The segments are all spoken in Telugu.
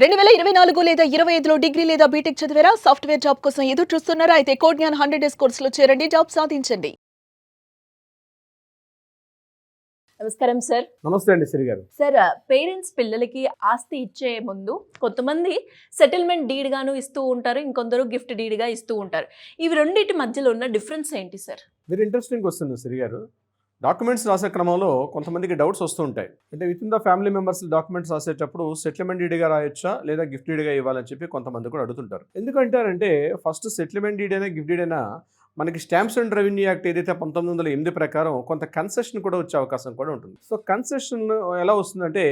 2024 లేదా 25లో డిగ్రీ లేదా బీటెక్ చదివారా? సాఫ్ట్‌వేర్ జాబ్ కోసం ఎదురు చూస్తున్నారా? అయితే కోడ్ జ్ఞాన్ 100 డేస్ కోర్సులో చేరండి. జాబ్ సాధించండి. నమస్కారం సార్. నమస్తే అండి శ్రీ గారు. సార్, పేరెంట్స్ పిల్లలకి ఆస్తి ఇచ్చే ముందు కొంతమంది సెటిల్మెంట్ డీడ్ గాను ఇస్తూ ఉంటారు. ఇంకొందరు గిఫ్ట్ డీడ్ గా ఇస్తూ ఉంటారు. ఇవి రెండింటి మధ్యలో ఉన్న డిఫరెన్స్ ఏంటి సార్? వెరీ ఇంట్రెస్టింగ్ వస్తుంది శ్రీ గారు. డాక్యుమెంట్స్ రాసే క్రమంలో కొంతమందికి డౌట్స్ వస్తూ ఉంటాయి. అంటే with in the family members documents రాసేటప్పుడు సెటిల్మెంట్ డీడ్గా రాయొచ్చా లేదా గిఫ్ట్ డీడ్గా ఇవ్వాలని చెప్పి కొంతమంది కూడా అడుగుతుంటారు. ఎందుకంటారంటే ఫస్ట్ సెటిల్మెంట్ డీడ్ అయినా గిఫ్ట్ డీడ్ అయినా మనకి స్టాంప్స్ అండ్ రెవెన్యూ యాక్ట్ ఏదైతే 1908 ప్రకారం కొంత కన్సెషన్ కూడా వచ్చే అవకాశం కూడా ఉంటుంది. సో కన్సెషన్ ఎలా వస్తుందంటే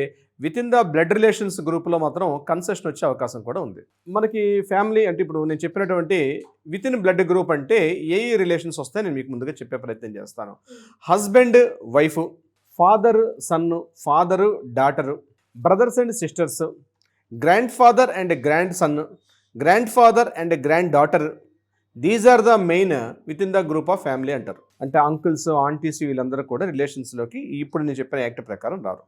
with in the blood relations గ్రూప్లో మాత్రం కన్సెషన్ వచ్చే అవకాశం కూడా ఉంది. మనకి ఫ్యామిలీ అంటే ఇప్పుడు నేను చెప్పినటువంటి విత్ ఇన్ బ్లడ్ గ్రూప్ అంటే ఏ రిలేషన్స్ వస్తాయి నేను మీకు ముందుగా చెప్పే ప్రయత్నం చేస్తాను. Husband wife, father son, father daughter, brothers and sisters, grandfather and grandson, grandfather and granddaughter, these are the main with in the group of family అంటారు. అంటే అంకుల్స్, ఆంటీస్ వీళ్ళందరూ కూడా రిలేషన్స్లోకి ఇప్పుడు నేను చెప్పిన యాక్ట్ ప్రకారం రారు.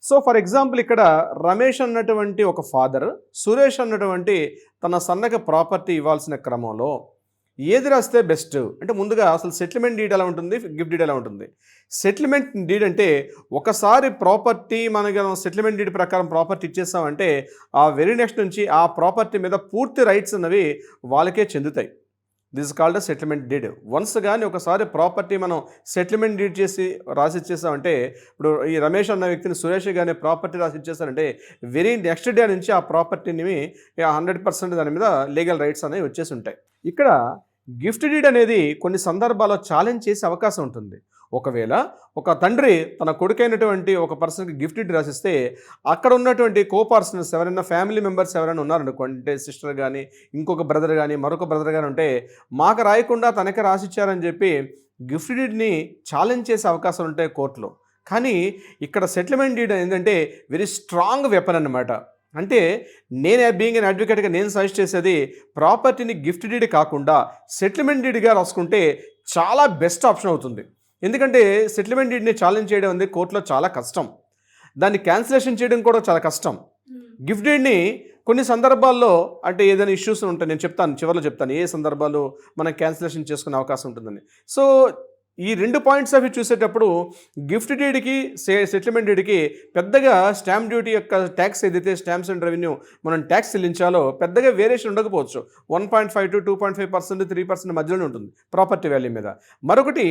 సో ఫర్ ఎగ్జాంపుల్ ఇక్కడ రమేష్ అన్నటువంటి ఒక ఫాదర్ సురేష్ అన్నటువంటి తన సన్నకి ప్రాపర్టీ ఇవ్వాల్సిన క్రమంలో ఏది రాస్తే బెస్ట్ అంటే ముందుగా అసలు సెటిల్మెంట్ డీడ్ ఎలా ఉంటుంది, గిఫ్ట్ డీడ్ ఎలా ఉంటుంది. సెటిల్మెంట్ డీడ్ అంటే ఒకసారి ప్రాపర్టీ మనకి సెటిల్మెంట్ డీడ్ ప్రకారం ప్రాపర్టీ ఇచ్చేస్తామంటే ఆ వెరీ నెక్స్ట్ నుంచి ఆ ప్రాపర్టీ మీద పూర్తి రైట్స్ అన్నవి వాళ్ళకే చెందుతాయి. This is called a settlement deed. Once కానీ ఒకసారి ప్రాపర్టీ మనం సెటిల్మెంట్ డీడ్ చేసి రాసి ఇచ్చేసామంటే ఇప్పుడు ఈ రమేష్ అన్న వ్యక్తిని సురేష్ కానీ ప్రాపర్టీ రాసి ఇచ్చేసారంటే వెరీ నెక్స్ట్ డే నుంచి ఆ ప్రాపర్టీని 100% దాని మీద లీగల్ రైట్స్ అనేవి వచ్చేసి ఉంటాయి. ఇక్కడ గిఫ్ట్ డీడ్ అనేది కొన్ని సందర్భాల్లో ఛాలెంజ్ చేసే అవకాశం ఉంటుంది. ఒకవేళ ఒక తండ్రి తన కొడుకైనటువంటి ఒక పర్సన్కి గిఫ్ట్ డీడ్ రాసిస్తే అక్కడ ఉన్నటువంటి కోపర్సన్స్ ఎవరైనా ఫ్యామిలీ మెంబర్స్ ఎవరైనా ఉన్నారనుకోండి, అంటే సిస్టర్ కానీ ఇంకొక బ్రదర్ కానీ మరొక బ్రదర్ కానీ ఉంటే మాకు రాయకుండా తనకే రాసిచ్చారని చెప్పి గిఫ్ట్ డీడ్ని ఛాలెంజ్ చేసే అవకాశాలు ఉంటాయి కోర్టులో. కానీ ఇక్కడ సెటిల్మెంట్ డీడ్ ఏంటంటే వెరీ స్ట్రాంగ్ వెపన్ అన్నమాట. అంటే నేను బీయింగ్ ఎన్ అడ్వకేట్గా నేను సజెస్ట్ చేసేది ప్రాపర్టీని గిఫ్ట్ డీడ్ కాకుండా సెటిల్మెంట్ డీడ్గా రాసుకుంటే చాలా బెస్ట్ ఆప్షన్ అవుతుంది. ఎందుకంటే సెటిల్మెంట్ డీడ్ని ఛాలెంజ్ చేయడం అనేది కోర్టులో చాలా కష్టం, దాన్ని క్యాన్సిలేషన్ చేయడం కూడా చాలా కష్టం. గిఫ్ట్ డీడ్ని కొన్ని సందర్భాల్లో అంటే ఏదైనా ఇష్యూస్ ఉంటాయి, నేను చెప్తాను చివరిలో చెప్తాను ఏ సందర్భాలు మనం క్యాన్సిలేషన్ చేసుకునే అవకాశం ఉంటుందని. సో ఈ రెండు పాయింట్స్ అవి చూసేటప్పుడు గిఫ్ట్ డీడ్కి సెటిల్మెంట్ డీడ్కి పెద్దగా స్టాంప్ డ్యూటీ యొక్క ట్యాక్స్ ఏదైతే స్టాంప్స్ అండ్ రెవెన్యూ మనం ట్యాక్స్ చెల్లించాలో పెద్దగా వేరియేషన్ ఉండకపోవచ్చు. 1.5 to 2.5%, 3% మధ్యలోనే ఉంటుంది ప్రాపర్టీ వాల్యూ మీద. మరొకటి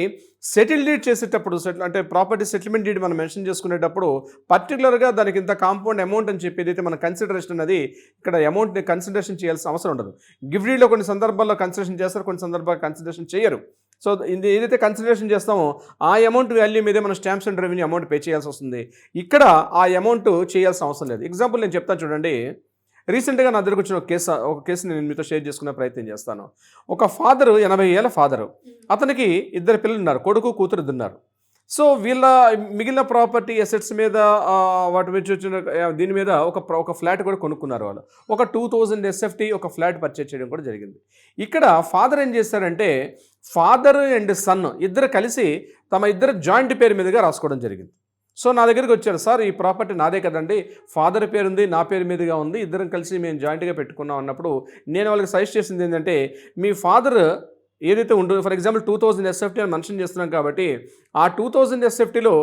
సెటిల్ డీడ్ చేసేటప్పుడు అంటే ప్రాపర్టీ సెటిల్మెంట్ డీడ్ మనం మెన్షన్ చేసుకునేటప్పుడు పర్టికులర్గా దానికి ఇంత కాంపౌండ్ అమౌంట్ అని చెప్పి ఏదైతే మన కన్సిడరేషన్ అనేది ఇక్కడ అమౌంట్ని కన్సిడరేషన్ చేయాల్సిన అవసరం ఉండదు. గిఫ్ట్ డీడ్లో కొన్ని సందర్భాల్లో కన్సిడరేషన్ చేస్తారు, కొన్ని సందర్భాల్లో కన్సిడరేషన్ చేయరు. సో ఏదైతే కన్సిడరేషన్ చేస్తామో ఆ అమౌంట్ వాల్యూ మీదే మనం stamps and revenue amount pay చేయాల్సి వస్తుంది. ఇక్కడ ఆ అమౌంట్ చేయాల్సిన అవసరం లేదు. ఎగ్జాంపుల్ నేను చెప్తాను చూడండి. రీసెంట్గా నా దగ్గరకు వచ్చిన ఒక కేసు నేను మీతో షేర్ చేసుకునే ప్రయత్నం చేస్తాను. ఒక ఫాదరు 80 ఏళ్ళ ఫాదరు, అతనికి 2 పిల్లలు ఉన్నారు, కొడుకు కూతురు ఉన్నారు. సో వీళ్ళ మిగిలిన ప్రాపర్టీ అసెట్స్ మీద వాటి మీద వచ్చిన దీని మీద ఒక ఫ్లాట్ కూడా కొనుక్కున్నారు వాళ్ళు. ఒక 2000 SFT ఒక ఫ్లాట్ పర్చేజ్ చేయడం కూడా జరిగింది. ఇక్కడ ఫాదర్ ఏం చేశారంటే ఫాదర్ అండ్ సన్ ఇద్దరు కలిసి తమ ఇద్దరు జాయింట్ పేరు మీదుగా రాసుకోవడం జరిగింది. సో నా దగ్గరికి వచ్చారు, సార్ ఈ ప్రాపర్టీ నాదే కదండి, ఫాదర్ పేరు ఉంది, నా పేరు మీదుగా ఉంది, ఇద్దరం కలిసి మేము జాయింట్గా పెట్టుకున్నాం అన్నప్పుడు నేను వాళ్ళకి సజెస్ట్ చేసింది ఏంటంటే మీ ఫాదర్ ఏదైతే ఉంటుందో ఫర్ ఎగ్జాంపుల్ 2000 SFT అని మెన్షన్ చేస్తున్నాం కాబట్టి ఆ 2000 SFTలో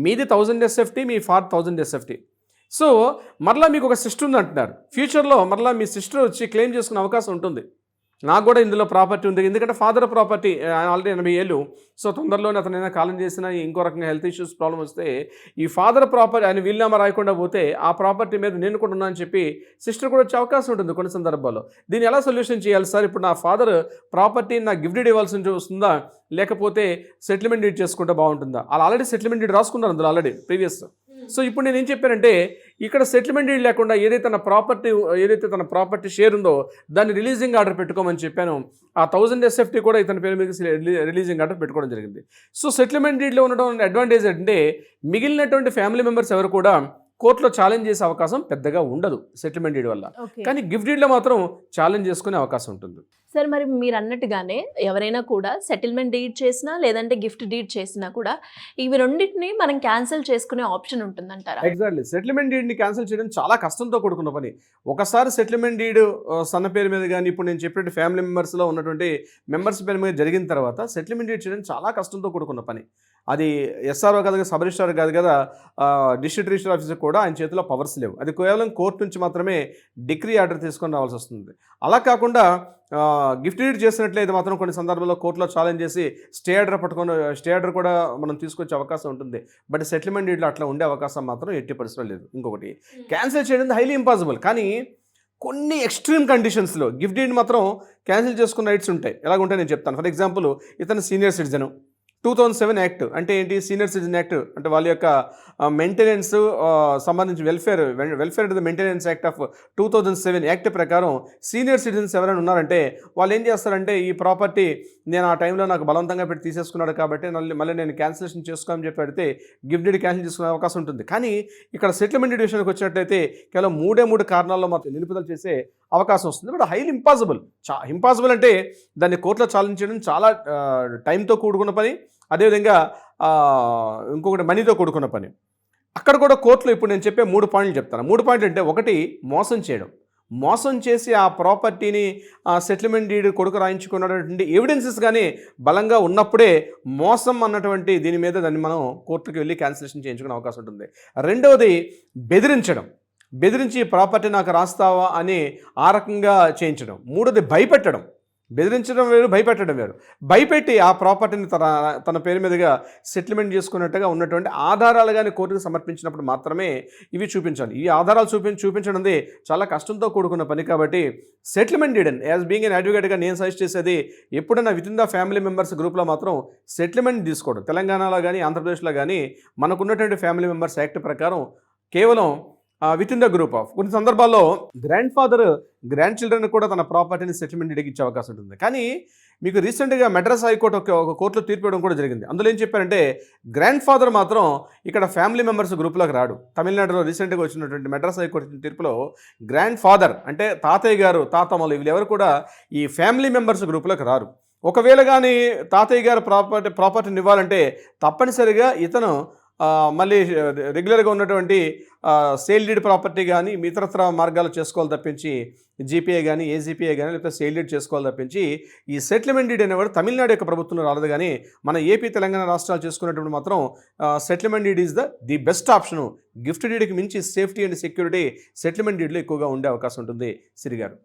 మీది 1000 SFT, మీ ఫాదర్ 1000 SFT. సో మరలా మీకు ఒక సిస్టర్ ఉంది అంటున్నారు, ఫ్యూచర్లో మరలా మీ సిస్టర్ వచ్చి క్లెయిమ్ చేసుకునే అవకాశం ఉంటుంది. నాకు కూడా ఇందులో ప్రాపర్టీ ఉంది, ఎందుకంటే ఫాదర్ ప్రాపర్టీ ఆల్రెడీ 80 ఏళ్ళు. సో తొందరలోనే అతను ఏదైనా కాలం చేసినా ఇంకో రకంగా హెల్త్ ఇష్యూస్ ప్రాబ్లం వస్తే ఈ ఫాదర్ ప్రాపర్టీ ఆయన వీళ్ళనామా రాయకుండా పోతే ఆ ప్రాపర్టీ మీద నేను కూడా ఉన్నా అని చెప్పి సిస్టర్ కూడా వచ్చే అవకాశం ఉంటుంది కొన్ని సందర్భాల్లో. దీన్ని ఎలా సొల్యూషన్ చేయాలి సార్? ఇప్పుడు నా ఫాదర్ ప్రాపర్టీ నాకు గిఫ్ట్ డీడ్ ఇవ్వాల్సి వస్తుందా లేకపోతే సెటిల్మెంట్ డీడ్ చేసుకుంటే బాగుంటుందా? అలా ఆల్రెడీ సెటిల్మెంట్ డీడ్ రాసుకున్నారు అందులో ఆల్రెడీ ప్రీవియస్. సో ఇప్పుడు నేను ఏం చెప్పానంటే ఇక్కడ సెటిల్మెంట్ డీడ్ లేకుండా ఏదైతే తన ప్రాపర్టీ షేర్ ఉందో దాన్ని రిలీజింగ్ ఆర్డర్ పెట్టుకోమని చెప్పాను. ఆ 1000 SFT కూడా ఇతని పేరు మీద రిలీజింగ్ ఆర్డర్ పెట్టుకోవడం జరిగింది. సో సెటిల్మెంట్ డీడ్లో ఉండడం అడ్వాంటేజ్ అంటే మిగిలినటువంటి ఫ్యామిలీ మెంబర్స్ ఎవరు కూడా కోర్టులో ఛాలెంజ్ చేసే అవకాశం పెద్దగా ఉండదు సెటిల్మెంట్ డీడ్ వల్ల. ఓకే కానీ గిఫ్ట్ డీడ్లో మాత్రం ఛాలెంజ్ చేసుకునే అవకాశం ఉంటుంది. సార్, మరి మీరు అన్నట్టుగానే ఎవరైనా కూడా సెటిల్మెంట్ డీడ్ చేసినా లేదంటే గిఫ్ట్ డీడ్ చేసినా కూడా ఇవి రెండింటిని మనం క్యాన్సిల్ చేసుకునే ఆప్షన్ ఉంటుందంటారా? ఎగ్జాక్ట్లీ. సెటిల్మెంట్ డీడ్ని క్యాన్సిల్ చేయడం చాలా కష్టంతో కూడుకున్న పని. ఒకసారి సెటిల్మెంట్ డీడ్ సన్న పేరు మీద కానీ ఇప్పుడు నేను చెప్పినట్టు ఫ్యామిలీ మెంబర్స్లో ఉన్నటువంటి మెంబర్స్ పేరు మీద జరిగిన తర్వాత సెటిల్మెంట్ డీడ్ చేయడం చాలా కష్టంతో కూడుకున్న పని. అది ఎస్ఆర్ఓ కాదు కదా, సబ్ రిజిస్ట్రార్ కాదు కదా, డిస్ట్రిక్ట్ రిజిస్టర్ ఆఫీసర్ కూడా ఆయన చేతిలో పవర్స్ లేవు. అది కేవలం కోర్టు నుంచి మాత్రమే డిగ్రీ ఆర్డర్ తీసుకొని రావాల్సి వస్తుంది. అలా కాకుండా గిఫ్ట్ డీడ్ చేసినట్లయితే మాత్రం కొన్ని సందర్భాల్లో కోర్టులో ఛాలెంజ్ చేసి స్టే ఆర్డర్ కూడా మనం తీసుకొచ్చే అవకాశం ఉంటుంది. బట్ సెటిల్మెంట్ డీడ్లో అట్లా ఉండే అవకాశం మాత్రం ఎట్టి పరిస్థితుల్లో లేదు. ఇంకొకటి, క్యాన్సిల్ చేయడం హైలీ ఇంపాసిబుల్. కానీ కొన్ని ఎక్స్ట్రీమ్ కండిషన్స్లో గిఫ్ట్ డీడ్ మాత్రం క్యాన్సిల్ చేసుకున్న రైట్స్ ఉంటాయి. ఎలాగుంటే నేను చెప్తాను. ఫర్ ఎగ్జాంపుల్, ఇతను సీనియర్ సిటిజన్, 2007 యాక్ట్ అంటే ఏంటి? సీనియర్ సిటిజన్ యాక్ట్ అంటే వాళ్ళ యొక్క మెయింటెనెన్స్ సంబంధించి welfare the maintenance act of 2007 act ప్రకారం సీనియర్ సిటిజన్స్ ఎవరైనా ఉన్నారంటే వాళ్ళు ఏం చేస్తారంటే, ఈ ప్రాపర్టీ నేను ఆ టైంలో నాకు బలవంతంగా పెట్టి తీసేసుకున్నాడు కాబట్టి మళ్ళీ నేను క్యాన్సిలేషన్ చేసుకోమని చెప్పి పెడితే గిఫ్ట్ డీడ్ క్యాన్సిల్ చేసుకునే అవకాశం ఉంటుంది. కానీ ఇక్కడ సెటిల్మెంట్ డీడ్ విషయానికి వచ్చినట్లయితే కేవలం 3 కారణాల్లో మాత్రం నిలుపుదల చేసే అవకాశం వస్తుంది. బట్ హైలీ ఇంపాసిబుల్ అంటే దాన్ని కోర్టులో ఛాలెంజ్ చేయడం చాలా టైంతో కూడుకున్న పని. అదేవిధంగా ఇంకొకటి మనీతో కూడుకున్న పని. అక్కడ కూడా కోర్టులో ఇప్పుడు నేను చెప్పే 3 పాయింట్లు చెప్తాను. 3 పాయింట్లు అంటే, ఒకటి, మోసం చేసి ఆ ప్రాపర్టీని సెటిల్మెంట్ డీడ్ కొడుకు రాయించుకున్నటువంటి ఎవిడెన్సెస్ కానీ బలంగా ఉన్నప్పుడే మోసం అన్నటువంటి దాన్ని మనం కోర్టుకి వెళ్ళి క్యాన్సిలేషన్ చేయించుకునే అవకాశం ఉంటుంది. రెండవది, బెదిరించి ప్రాపర్టీ నాకు రాస్తావా అని ఆ రకంగా చేయించడం. మూడోది, బెదిరించడం వేరు, భయపెట్టడం వేరు. భయపెట్టి ఆ ప్రాపర్టీని తన పేరు మీదుగా సెటిల్మెంట్ చేసుకున్నట్టుగా ఉన్నటువంటి ఆధారాలు కానీ కోర్టుకు సమర్పించినప్పుడు మాత్రమే ఇవి చూపించాలి. ఈ ఆధారాలు చూపించడం చాలా కష్టంతో కూడుకున్న పని. కాబట్టి settlement deed as being an అడ్వకేట్గా నేను సజెస్ట్ చేసేది, ఎప్పుడైనా with in the family members గ్రూప్లో మాత్రం సెటిల్మెంట్ తీసుకోవడం. తెలంగాణలో కానీ ఆంధ్రప్రదేశ్లో కానీ మనకున్నటువంటి ఫ్యామిలీ మెంబర్స్ యాక్ట్ ప్రకారం కేవలం with in the group of. కొన్ని సందర్భాల్లో గ్రాండ్ ఫాదర్ గ్రాండ్ చిల్డ్రన్ కూడా తన ప్రాపర్టీని సెటిల్మెంట్ డీడ్కి ఇచ్చే అవకాశం ఉంటుంది. కానీ మీకు రీసెంట్గా మెడ్రాస్ హైకోర్టు ఒక కోర్టులో తీర్పు ఇవ్వడం కూడా జరిగింది. అందులో ఏం చెప్పారంటే, గ్రాండ్ ఫాదర్ మాత్రం ఇక్కడ ఫ్యామిలీ మెంబర్స్ గ్రూప్లోకి రాడు. తమిళనాడులో రీసెంట్గా వచ్చినటువంటి మెడ్రాస్ హైకోర్టు తీర్పులో గ్రాండ్ ఫాదర్ అంటే తాతయ్య గారు, తాతమ్మలు వీళ్ళెవరు కూడా ఈ ఫ్యామిలీ మెంబర్స్ గ్రూప్లోకి రారు. ఒకవేళ కానీ తాతయ్య గారు ప్రాపర్టీని ఇవ్వాలంటే తప్పనిసరిగా ఇతను మళ్ళీ రెగ్యులర్గా ఉన్నటువంటి సేల్ డీడ్ ప్రాపర్టీ కానీ ఇతరత్ర మార్గాలు చేసుకోవాలి తప్పించి, జీపీఏ కానీ ఏజీపీఏ కానీ లేకపోతే సేల్ డీడ్ చేసుకోవాలి తప్పించి, ఈ సెటిల్మెంట్ డీడ్ అనేవాడు తమిళనాడు యొక్క ప్రభుత్వంలో రాలేదు. కానీ మన ఏపీ తెలంగాణ రాష్ట్రాలు చేసుకునేటప్పుడు మాత్రం settlement deed is the best option. Gift డీడ్కి మించి సేఫ్టీ అండ్ సెక్యూరిటీ సెటిల్మెంట్ డీడ్లో ఎక్కువగా ఉండే అవకాశం ఉంటుంది సిరి గారు.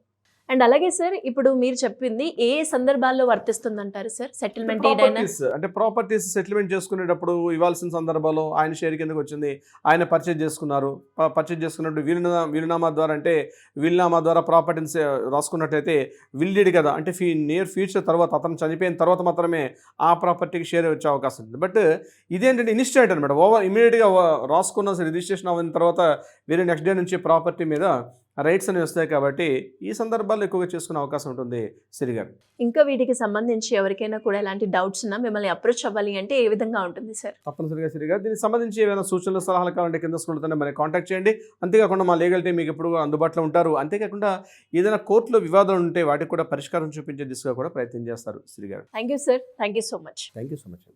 అండ్ అలాగే సార్, ఇప్పుడు మీరు చెప్పింది ఏ సందర్భాల్లో వర్తిస్తుందంటారు సార్? సెటిల్మెంట్ డీడ్ అయినా అంటే ప్రాపర్టీస్ సెటిల్మెంట్ చేసుకునేటప్పుడు ఇవ్వాల్సిన సందర్భాల్లో ఆయన షేర్ కిందకి వచ్చింది, ఆయన పర్చేజ్ చేసుకున్నప్పుడు వీలునామా ద్వారా, అంటే వీలునామా ద్వారా ప్రాపర్టీని రాసుకున్నట్టయితే విల్ డీడ్ కదా, అంటే నియర్ ఫ్యూచర్ తర్వాత అతను చనిపోయిన తర్వాత మాత్రమే ఆ ప్రాపర్టీకి షేర్ వచ్చే అవకాశం ఉంది. బట్ ఇదేంటంటే ఇన్స్టెంట్ అనమాట. ఇమీడియట్గా రాసుకున్న రిజిస్ట్రేషన్ అయిన తర్వాత వేరే నెక్స్ట్ డే నుంచి ప్రాపర్టీ మీద రైట్స్ అనేవి వస్తాయి. కాబట్టి ఈ సందర్భాల్లో ఎక్కువగా చేసుకునే అవకాశం ఉంటుంది సిరి గారు. ఇంకా వీటికి సంబంధించి ఎవరికైనా కూడా ఎలాంటి డౌట్స్ ఉన్నా మిమ్మల్ని అప్రోచ్ అవ్వాలి అంటే ఏ విధంగా ఉంటుంది సార్? తప్పనిసరిగా సిరి గారు, దీనికి సంబంధించి ఏమైనా సూచనలు సలహాలు కావాలంటే కింద స్కూల్తోనే మరి కాంటాక్ట్ చేయండి. అంతేకాకుండా మా లీగల్ టీం మీకు ఎప్పుడు అందుబాటులో ఉంటారు. అంతేకాకుండా ఏదైనా కోర్టులో వివాదాలు ఉంటే వాటికి కూడా పరిష్కారం చూపించే దిశగా కూడా ప్రయత్నం చేస్తారు సిరి గారు. Thank you sir. Thank you so much. Thank you so much.